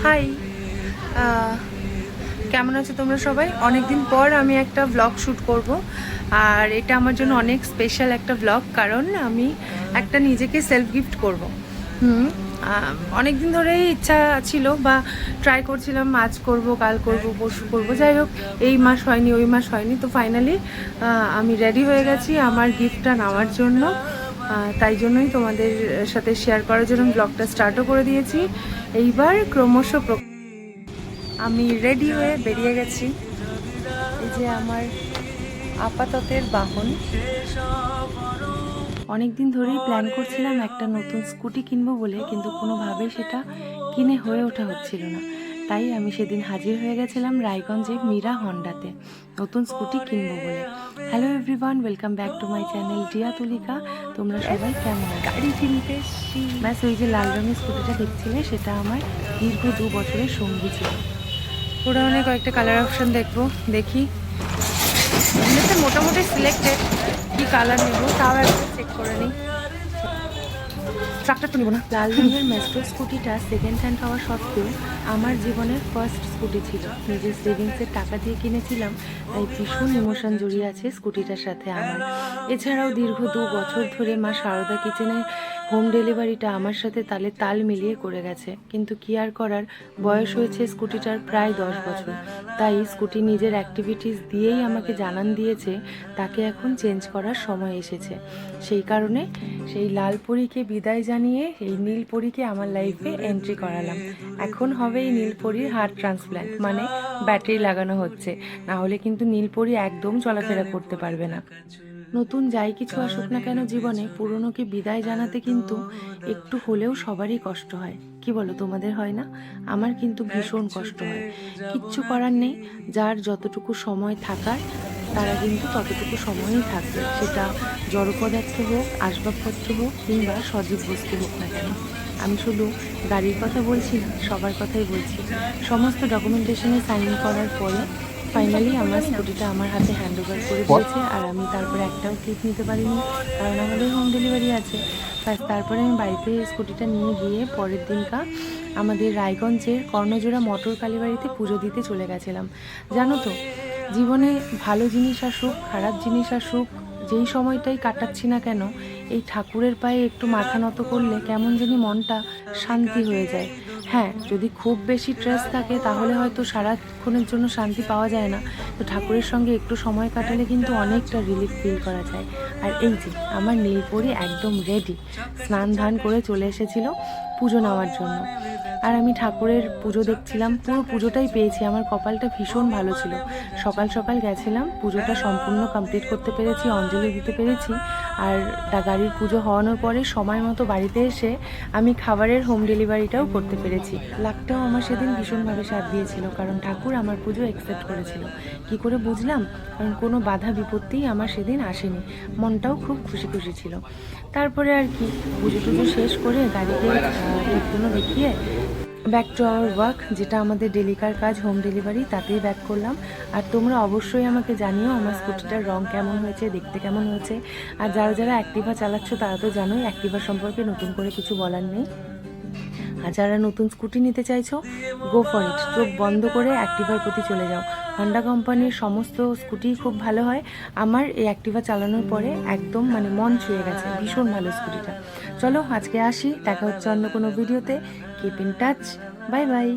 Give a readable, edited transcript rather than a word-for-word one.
High, কেমন আছো তোমরা সবাই? অনেক দিন পর আমি একটা ব্লগ শ্যুট করব, আর এটা আমার জন্য অনেক স্পেশাল একটা ব্লগ, কারণ আমি একটা নিজেকে সেলফ গিফট করব। অনেক দিন ধরেই ইচ্ছা ছিল বা ট্রাই করছিলাম, আজ করব, কাল করব, পরশু করব, যাই হোক এই মাস হয়নি, ওই মাস হয়নি, তো ফাইনালি আমি রেডি হয়ে গেছি আমার গিফটটা নেওয়ার জন্য। তাই জন্যই তোমাদের সাথে শেয়ার করার জন্য ব্লগটা স্টার্টও করে দিয়েছি। এইবার ক্রমশ আমি রেডি হয়ে বেরিয়ে গেছি। এই যে আমার আপাততের বাহন। অনেক দিন ধরেই প্ল্যান করছিলাম একটা নতুন স্কুটি কিনবো বলে, কিন্তু কোনোভাবেই সেটা কিনে হয়ে ওঠা হচ্ছিল না। তাই আমি সেদিন হাজির হয়ে গেছিলাম রায়গঞ্জে মীরা হন্ডাতে নতুন স্কুটি কিনবো বলে। Hello everyone, welcome back to my channel Diya Tulika. তোমরা সবাই কেমন আছো? গাড়ি কিনতে এসেছি। ব্যাস, ওই যে লাল রঙের স্কুটিটা দেখছিলে, সেটা আমার দীর্ঘ 2 বছরের সঙ্গী ছিল। পুরোনো কয়েকটা কালার অপশন দেখবো, দেখি এমনিতে মোটামুটি সিলেক্টেড, কি কালার নেব তাও একবার চেক করে নিই। ট্রাকটা তো নেবো না। লাল রঙের ম্যাস্ট্রো স্কুটিটা সেকেন্ড হ্যান্ড হওয়া সত্ত্বেও আমার জীবনের ফার্স্ট স্কুটি ছিল। নিজের সেভিংসের টাকা দিয়ে কিনেছিলাম, তাই ভীষণ ইমোশন জড়িয়ে আছে স্কুটিটার সাথে আমার। এছাড়াও দীর্ঘ 2 বছর ধরে মা সারদা কিচেনের হোম ডেলিভারিটা আমার সাথে তালে তাল মিলিয়ে করে গেছে। কিন্তু কি আর করার, বয়স হয়েছে স্কুটিটার প্রায় 10 বছর, তাই স্কুটি নিজের অ্যাক্টিভিটিস দিয়েই আমাকে জানান দিয়েছে তাকে এখন চেঞ্জ করার সময় এসেছে। সেই কারণে সেই লাল পরীকে বিদায় জানিয়ে এই নীল পরীকে আমার লাইফে এন্ট্রি করালাম। এখন হবে এই নীল পরীর হার্ট ট্রান্সপ্ল্যান্ট, মানে ব্যাটারি লাগানো হচ্ছে, না হলে কিন্তু নীল পরী একদম চলাফেরা করতে পারবে না। নতুন যাই কিছু আসুক না কেন জীবনে, পুরনোকে বিদায় জানাতে কিন্তু একটু হলেও সবারই কষ্ট হয়। কি বলো, তোমাদের হয় না? আমার কিন্তু ভীষণ কষ্ট হয়। কিচ্ছু করার নেই, যার যতটুকু সময় থাকার তারা কিন্তু ততটুকু সময়ই থাকবে, সেটা জড় পদার্থ হোক, আসবাবপত্র হোক, কিংবা সজীব বস্তু হোক না কেন। আমি শুধু গাড়ির কথা বলছি না, সবার কথাই বলছি। সমস্ত ডকুমেন্টেশনে সাইন করার পরে ফাইনালি আমার স্কুটিটা আমার হাতে হ্যান্ড ওভার করে দিয়েছে, আর আমি তারপরে একটাও ক্লিপ নিতে পারিনি, কারণ আমাদের হোম ডেলিভারি আছে। তারপরে আমি বাড়িতে স্কুটিটা নিয়ে গিয়ে পরের দিনকা আমাদের রায়গঞ্জের কর্ণজোড়া মটর কালীবাড়িতে পুজো দিতে চলে গেছিলাম। জানো তো, জীবনে ভালো জিনিস আসুক, খারাপ জিনিস আসুক, যেই সময়টাই কাটাচ্ছি না কেন, এই ঠাকুরের পায়ে একটু মাথা নত করলে কেমন জানি মনটা শান্তি হয়ে যায়। হ্যাঁ, যদি খুব বেশি স্ট্রেস থাকে তাহলে হয়তো সারাক্ষণের জন্য শান্তি পাওয়া যায় না, তো ঠাকুরের সঙ্গে একটু সময় কাটালে কিন্তু অনেকটা রিলিফ ফিল করা যায়। আর এই যে আমার নীলপরি একদম রেডি, স্নান ধান করে চলে এসেছিল পুজো নেওয়ার জন্য। আর আমি ঠাকুরের পুজো দেখছিলাম, পুরো পুজোটাই পেয়েছি, আমার কপালটা ভীষণ ভালো ছিল। সকাল সকাল গেছিলাম, পুজোটা সম্পূর্ণ কমপ্লিট করতে পেরেছি, অঞ্জলি দিতে পেরেছি। আর গাড়ির পুজো হওয়ানোর পরে সময় মতো বাড়িতে এসে আমি খাবারের হোম ডেলিভারিটাও করতে পেরেছি। লাকটাও আমার সেদিন ভীষণভাবে সাথ দিয়েছিল, কারণ ঠাকুর আমার পুজো অ্যাকসেপ্ট করেছিল। কি করে বুঝলাম? কারণ কোনো বাধা বিপত্তিই আমার সেদিন আসেনি, মনটাও খুব খুশি খুশি ছিল। তারপরে আর কি, পুজো টুজো শেষ করে গাড়িকে টিপটনও দেখিয়ে ব্যাক টু আওয়ার ওয়ার্ক, যেটা আমাদের ডেলিকার কাজ, হোম ডেলিভারি, তাতেই ব্যাক করলাম। আর তোমরা অবশ্যই আমাকে জানিও আমার স্কুটিটার রং কেমন হয়েছে, দেখতে কেমন হয়েছে। আর যারা যারা অ্যাক্টিভা চালাচ্ছ তারা তো জানোই, অ্যাক্টিভা সম্পর্কে নতুন করে কিছু বলার নেই। আর যারা নতুন স্কুটি নিতে চাইছো, গো ফর ইট, চোখ বন্ধ করে অ্যাক্টিভার প্রতি চলে যাও। হন্ডা কোম্পানির সমস্ত স্কুটি খুব ভালো হয়। আমার এই অ্যাক্টিভা চালানোর পরে একদম মানে মন ছুঁয়ে গেছে, ভীষণ ভালো স্কুটিটা। চলো আজকে আসি, দেখা হচ্ছে অন্য কোনো ভিডিওতে। Keep in touch, bye bye.